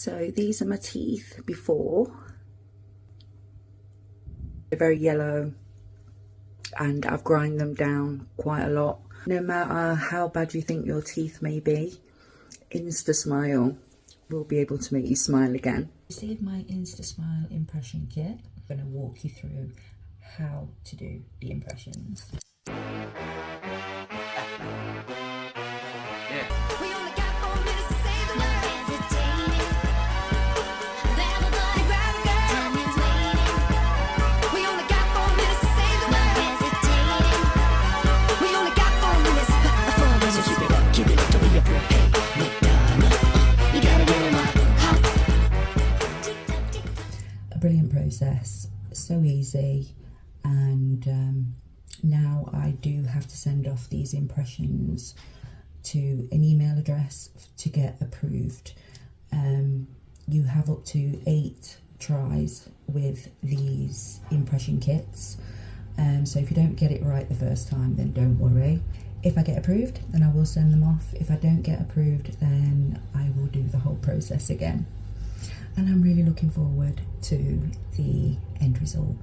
So these are my teeth before. They're very yellow and I've grind them down quite a lot. No matter how bad you think your teeth may be, instasmile will be able to make you smile again. Receive my instasmile impression kit. I'm going to walk you through how to do the impressions. Brilliant process, so easy, and now I do have to send off these impressions to an email address to get approved. You have up to 8 tries with these impression kits, so if you don't get it right the first time, then don't worry. If I get approved, then I will send them off. If I don't get approved, then I will do the whole process again. And I'm really looking forward to the end result.